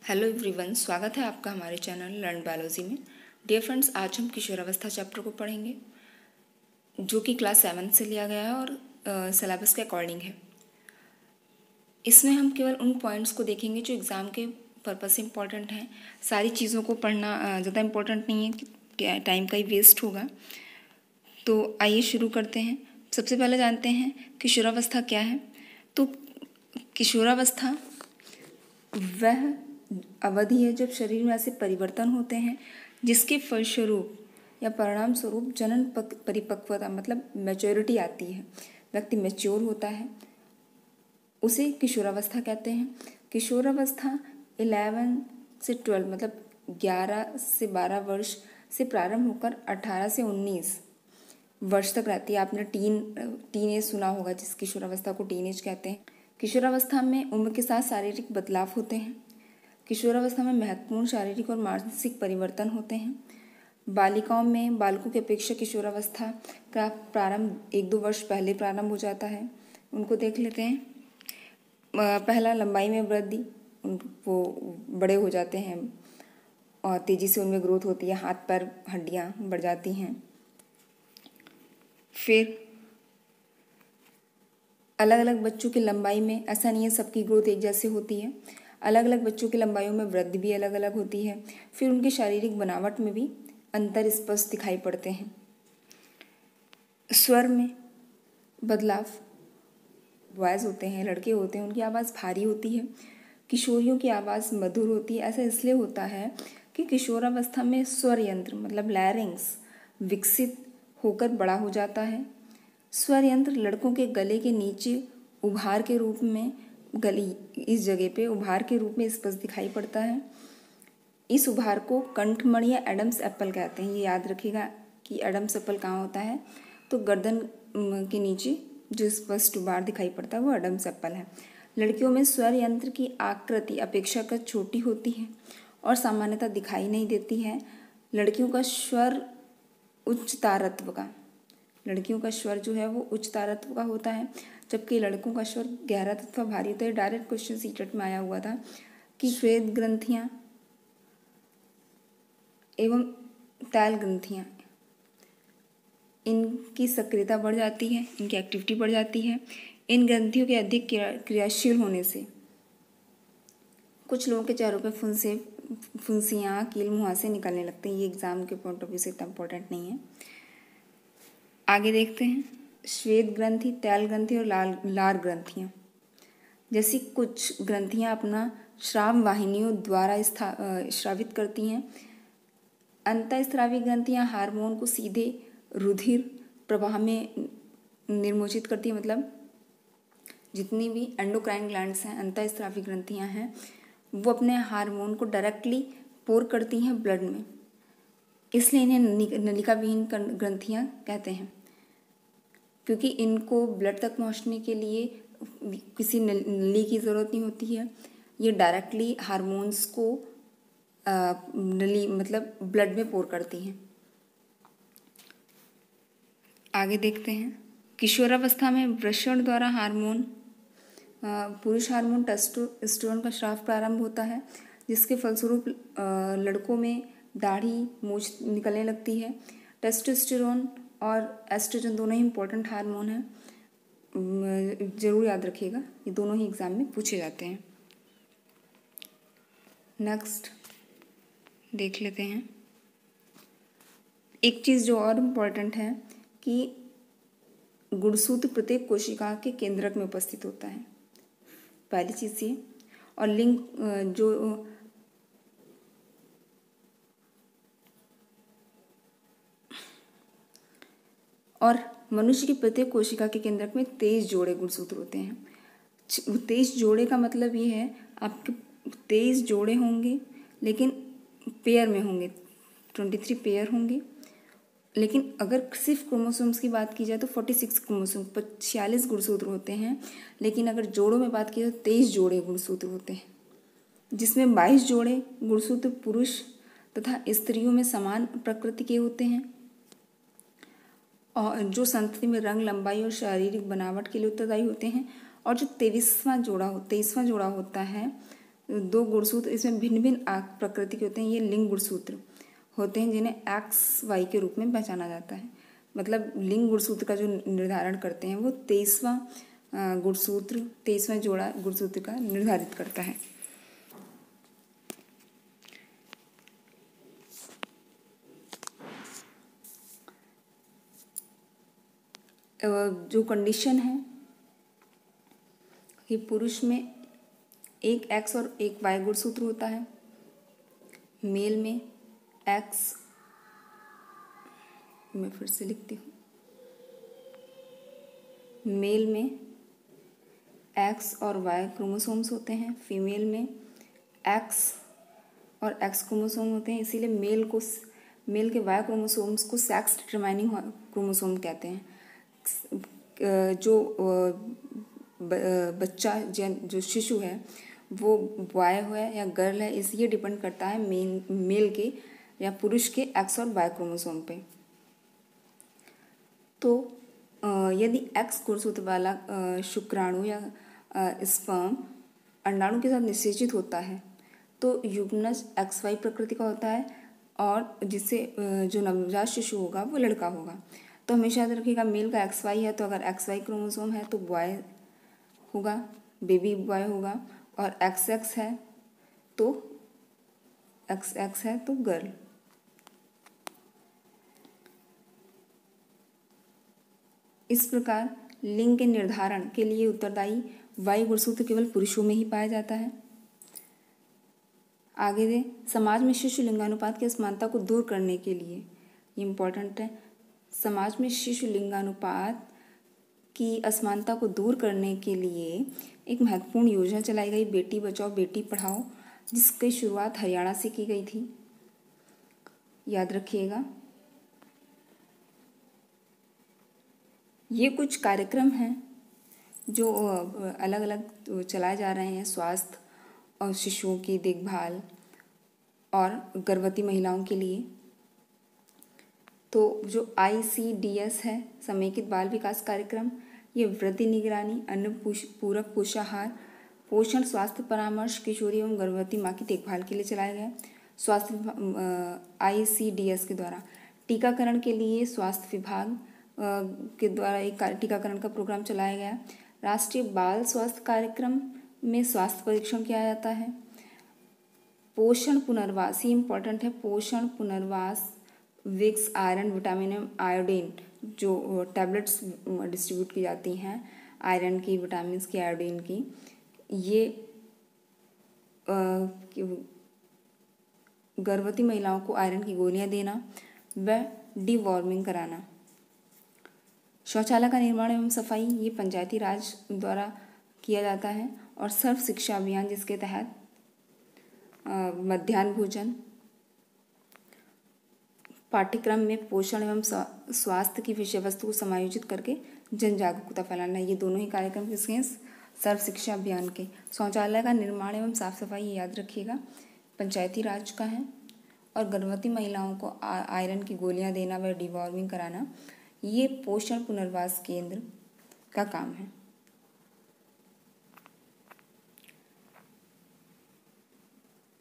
Hello everyone, स्वागत है आपका हमारे चैनल लर्न बायोलॉजी में। डियर फ्रेंड्स, आज हम किशोरावस्था चैप्टर को पढ़ेंगे जो कि क्लास 7 से लिया गया है और सिलेबस के अकॉर्डिंग है। इसमें हम केवल उन पॉइंट्स को देखेंगे जो एग्ज़ाम के पर्पज़ से इम्पॉर्टेंट हैं। सारी चीज़ों को पढ़ना ज़्यादा इम्पोर्टेंट नहीं है कि टाइम का ही वेस्ट होगा। तो आइए शुरू करते हैं। सबसे पहले जानते हैं किशोरावस्था क्या है। तो किशोरावस्था वह अवधि है जब शरीर में ऐसे परिवर्तन होते हैं जिसके फलस्वरूप या परिणाम स्वरूप जनन परिपक्वता मतलब मैच्योरिटी आती है, व्यक्ति मैच्योर होता है, उसे किशोरावस्था कहते हैं। किशोरावस्था 11 से 12 मतलब 11 से 12 वर्ष से प्रारंभ होकर 18 से 19 वर्ष तक रहती है। आपने टीन एज सुना होगा, जिस किशोरावस्था को टीन एज कहते हैं। किशोरावस्था में उम्र के साथ शारीरिक बदलाव होते हैं। किशोरावस्था में महत्वपूर्ण शारीरिक और मानसिक परिवर्तन होते हैं। बालिकाओं में बालकों की अपेक्षा किशोरावस्था का प्रारंभ 1-2 वर्ष पहले प्रारंभ हो जाता है। उनको देख लेते हैं। पहला, लंबाई में वृद्धि, वो बड़े हो जाते हैं और तेज़ी से उनमें ग्रोथ होती है, हाथ पैर हड्डियाँ बढ़ जाती हैं। फिर अलग अलग बच्चों की लंबाई में, ऐसा नहीं है सबकी ग्रोथ एक जैसे होती है, अलग अलग बच्चों की लंबाइयों में वृद्धि भी अलग अलग होती है। फिर उनकी शारीरिक बनावट में भी अंतर स्पष्ट दिखाई पड़ते हैं। स्वर में बदलाव, बॉयज़ होते हैं, लड़के होते हैं, उनकी आवाज़ भारी होती है। किशोरियों की आवाज़ मधुर होती है। ऐसा इसलिए होता है कि किशोरावस्था में स्वर यंत्र मतलब लैरिंक्स विकसित होकर बड़ा हो जाता है। स्वर यंत्र लड़कों के गले के नीचे उभार के रूप में, गली इस जगह पे उभार के रूप में स्पष्ट दिखाई पड़ता है। इस उभार को कंठमणि या एडम्स एप्पल कहते हैं। ये याद रखिएगा कि एडम्स एप्पल कहाँ होता है, तो गर्दन के नीचे जो स्पष्ट उभार दिखाई पड़ता है वो एडम्स एप्पल है। लड़कियों में स्वर यंत्र की आकृति अपेक्षाकृत छोटी होती है और सामान्यतः दिखाई नहीं देती है। लड़कियों का स्वर उच्च तारत्व का, लड़कियों का स्वर जो है वो उच्च तारत्व का होता है, जबकि लड़कों का स्वर गहरा तथा भारी होता है। डायरेक्ट क्वेश्चन सीटेट में आया हुआ था कि श्वेत ग्रंथियाँ एवं तैल ग्रंथियाँ, इनकी सक्रियता बढ़ जाती है, इनकी एक्टिविटी बढ़ जाती है। इन ग्रंथियों के अधिक क्रियाशील होने से कुछ लोगों के चेहरों पर फुंसियाँ, कील मुहासे निकलने लगते हैं। ये एग्जाम के पॉइंट ऑफ व्यू से इतना इम्पोर्टेंट नहीं है। आगे देखते हैं श्वेत ग्रंथि, तैल ग्रंथि और लार ग्रंथियाँ। जैसी कुछ ग्रंथियाँ अपना स्राव वाहिनियों द्वारा स्रावित करती हैं। अंतःस्रावी ग्रंथियाँ हार्मोन को सीधे रुधिर प्रवाह में निर्मोचित करती है। मतलब जितनी भी एंडोक्राइन ग्लैंड्स हैं, अंतःस्रावी ग्रंथियाँ हैं, वो अपने हार्मोन को डायरेक्टली पोर करती हैं ब्लड में, इसलिए इन्हें नलिका विहीन ग्रंथियाँ कहते हैं, क्योंकि इनको ब्लड तक पहुँचने के लिए किसी नली की ज़रूरत नहीं होती है। ये डायरेक्टली हार्मोन्स को नली मतलब ब्लड में पोर करती हैं। आगे देखते हैं किशोरावस्था में वृषण द्वारा हार्मोन, पुरुष हार्मोन टेस्टोस्टेरोन का स्राव प्रारंभ होता है, जिसके फलस्वरूप लड़कों में दाढ़ी मूंछ निकलने लगती है। टेस्टोस्टेरोन और एस्ट्रोजन दोनों ही इम्पोर्टेंट हार्मोन हैं, ज़रूर याद रखिएगा, ये दोनों ही एग्जाम में पूछे जाते हैं। नेक्स्ट देख लेते हैं। एक चीज़ जो और इम्पोर्टेंट है कि गुणसूत्र प्रत्येक कोशिका के केंद्रक में उपस्थित होता है, पहली चीज़ ये। और लिंग जो और मनुष्य की प्रत्येक कोशिका के केंद्रक में 23 जोड़े गुणसूत्र होते हैं। 23 जोड़े का मतलब ये है आपके 23 जोड़े होंगे, लेकिन पेयर में होंगे, 23 पेयर होंगे। लेकिन अगर सिर्फ क्रोमोसोम्स की बात की जाए तो 46 क्रोमोसोम 46 गुणसूत्र होते हैं, लेकिन अगर जोड़ों में बात की जाए तो 23 जोड़े गुणसूत्र होते हैं, जिसमें 22 जोड़े गुणसूत्र पुरुष तथा स्त्रियों में समान प्रकृति के होते हैं, और जो संतति में रंग, लंबाई और शारीरिक बनावट के लिए उत्तरदायी होते हैं। और जो 23वां जोड़ा होता है दो गुणसूत्र इसमें भिन्न भिन्न प्रकृति के होते हैं। ये लिंग गुणसूत्र होते हैं जिन्हें एक्स वाई के रूप में पहचाना जाता है। मतलब लिंग गुणसूत्र का जो निर्धारण करते हैं वो 23वां जोड़ा गुणसूत्र का निर्धारित करता है। जो कंडीशन है कि पुरुष में एक एक्स और एक वाई गुणसूत्र होता है, मेल में एक्स, मैं फिर से लिखती हूँ, मेल में एक्स और वाई क्रोमोसोम्स होते हैं, फीमेल में एक्स और एक्स क्रोमोसोम होते हैं। इसीलिए मेल के वाई क्रोमोसोम्स को सेक्स डिटरमाइनिंग क्रोमोसोम कहते हैं। जो बच्चा जो शिशु है वो बॉय है या गर्ल है, इस ये डिपेंड करता है मेल के या पुरुष के एक्स और वाई क्रोमोसोम पे। तो यदि एक्स गुणसूत्र वाला शुक्राणु या स्पर्म अंडाणु के साथ निषेचित होता है तो युग्मनज एक्स वाई प्रकृति का होता है और जिससे जो नवजात शिशु होगा वो लड़का होगा। तो हमेशा याद रखिएगा, मेल का एक्स वाई है तो अगर एक्स वाई क्रोमोसोम है तो बॉय होगा, बेबी बॉय होगा, और एक्स एक्स है तो गर्ल। इस प्रकार लिंग के निर्धारण के लिए उत्तरदायी वाई गुणसूत्र केवल पुरुषों में ही पाया जाता है। आगे दे, समाज में शिशु लिंगानुपात की असमानता को दूर करने के लिए, ये इम्पोर्टेंट है, समाज में शिशु लिंगानुपात की असमानता को दूर करने के लिए एक महत्वपूर्ण योजना चलाई गई, बेटी बचाओ बेटी पढ़ाओ, जिसकी शुरुआत हरियाणा से की गई थी। याद रखिएगा, ये कुछ कार्यक्रम हैं जो अलग अलग चलाए जा रहे हैं स्वास्थ्य और शिशुओं की देखभाल और गर्भवती महिलाओं के लिए। तो जो ICDS है, समेकित बाल विकास कार्यक्रम, ये वृद्धि निगरानी, अन्न पूरक पोषाहार, पोषण स्वास्थ्य परामर्श, किशोरी एवं गर्भवती माँ की देखभाल के लिए चलाया गया। स्वास्थ्य ICDS के द्वारा टीकाकरण के लिए स्वास्थ्य विभाग के द्वारा एक टीकाकरण का प्रोग्राम चलाया गया। राष्ट्रीय बाल स्वास्थ्य कार्यक्रम में स्वास्थ्य परीक्षण किया जाता है। पोषण पुनर्वास, ये इम्पोर्टेंट है, पोषण पुनर्वास, विक्स, आयरन, विटामिन एवं आयोडीन जो टैबलेट्स डिस्ट्रीब्यूट की जाती हैं, आयरन की, विटामिन की, आयोडीन की, ये गर्भवती महिलाओं को आयरन की गोलियां देना व डिवॉर्मिंग कराना। शौचालय का निर्माण एवं सफाई, ये पंचायती राज द्वारा किया जाता है। और सर्व शिक्षा अभियान, जिसके तहत मध्याह्न भोजन, पाठ्यक्रम में पोषण एवं स्वास्थ्य की विषय वस्तु को समायोजित करके जन जागरूकता फैलाना। ये दोनों ही कार्यक्रम किसके हैं? सर्व शिक्षा अभियान के। शौचालय का निर्माण एवं साफ सफाई, ये याद रखिएगा, पंचायती राज का है। और गर्भवती महिलाओं को आयरन की गोलियां देना व डिवॉर्मिंग कराना, ये पोषण पुनर्वास केंद्र का काम है।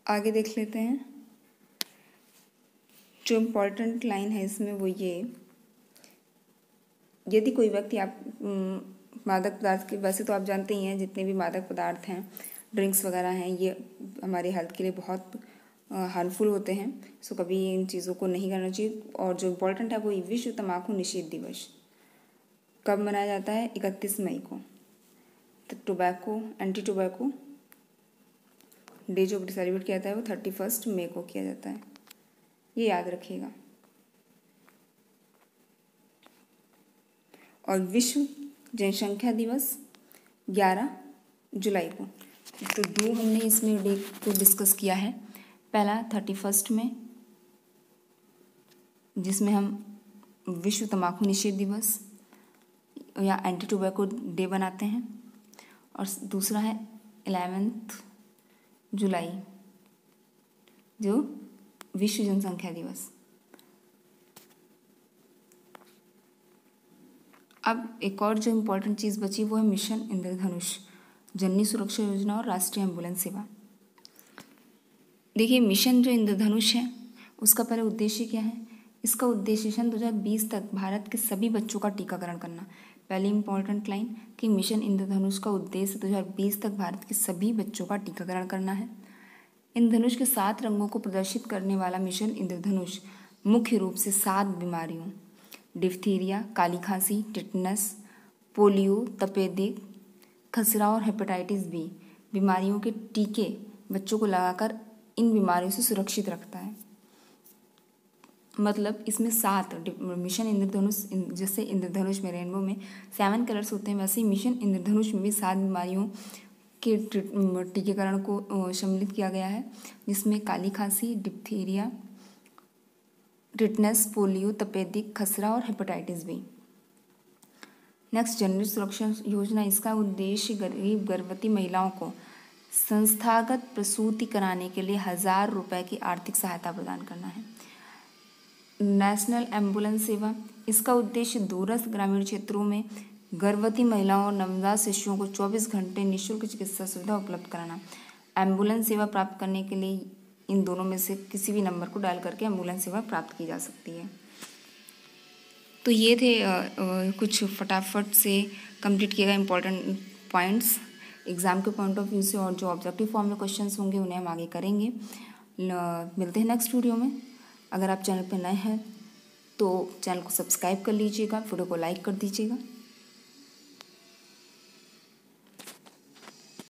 आगे देख लेते हैं, जो इम्पोर्टेंट लाइन है इसमें वो ये, यदि कोई व्यक्ति आप मादक पदार्थ के, वैसे तो आप जानते ही हैं जितने भी मादक पदार्थ हैं, ड्रिंक्स वगैरह हैं, ये हमारे हेल्थ के लिए बहुत हार्मफुल होते हैं, सो कभी इन चीज़ों को नहीं करना चाहिए। और जो इम्पोर्टेंट है वो विश्व तंबाकू निषेध दिवस कब मनाया जाता है? 31 मई को। तो टोबैको, एंटी टोबैको डे जो सेलिब्रेट किया जाता है वो 31 मई को किया जाता है, ये याद रखिएगा। और विश्व जनसंख्या दिवस 11 जुलाई को। तो दो हमने इसमें डे को डिस्कस किया है। पहला 31 में, जिसमें हम विश्व तंबाकू निषेध दिवस या एंटी टोबैको डे बनाते हैं, और दूसरा है 11 जुलाई जो विश्व जनसंख्या दिवस। अब एक और जो इम्पोर्टेंट चीज़ बची वो है मिशन इंद्रधनुष, जननी सुरक्षा योजना और राष्ट्रीय एम्बुलेंस सेवा। देखिए मिशन जो इंद्रधनुष है उसका पहले उद्देश्य क्या है। इसका उद्देश्य सन 2020 तक भारत के सभी बच्चों का टीकाकरण करना। पहली इंपॉर्टेंट लाइन कि मिशन इंद्रधनुष का उद्देश्य 2020 तक भारत के सभी बच्चों का टीकाकरण करना है। इंद्रधनुष के 7 रंगों को प्रदर्शित करने वाला मिशन इंद्रधनुष मुख्य रूप से 7 बीमारियों डिप्थीरिया, काली खांसी, टिटनस, पोलियो, तपेदिक, खसरा और हेपेटाइटिस बी बीमारियों के टीके बच्चों को लगाकर इन बीमारियों से सुरक्षित रखता है। मतलब इसमें 7 मिशन इंद्रधनुष, जैसे इंद्रधनुष में रेनबो में 7 कलर्स होते हैं, वैसे ही मिशन इंद्रधनुष में भी 7 बीमारियों के टीकाकरण को सम्मिलित किया गया है, जिसमें काली खांसी, डिप्थीरिया, टिटनस, पोलियो, तपेदिक, खसरा और हेपेटाइटिस बी। नेक्स्ट, जननी सुरक्षा योजना। इसका उद्देश्य गरीब गर्भवती महिलाओं को संस्थागत प्रसूति कराने के लिए 1000 रुपये की आर्थिक सहायता प्रदान करना है। नेशनल एम्बुलेंस सेवा। इसका उद्देश्य दूरस्थ ग्रामीण क्षेत्रों में गर्भवती महिलाओं और नवजात शिशुओं को 24 घंटे निःशुल्क चिकित्सा सुविधा उपलब्ध कराना। एम्बुलेंस सेवा प्राप्त करने के लिए इन दोनों में से किसी भी नंबर को डायल करके एम्बुलेंस सेवा प्राप्त की जा सकती है। तो ये थे कुछ फटाफट से कंप्लीट किए गए इंपॉर्टेंट पॉइंट्स एग्जाम के पॉइंट ऑफ व्यू से, और जो ऑब्जेक्टिव फॉर्म में क्वेश्चंस होंगे उन्हें हम आगे करेंगे। मिलते हैं नेक्स्ट वीडियो में। अगर आप चैनल पर नए हैं तो चैनल को सब्सक्राइब कर लीजिएगा, वीडियो को लाइक कर दीजिएगा।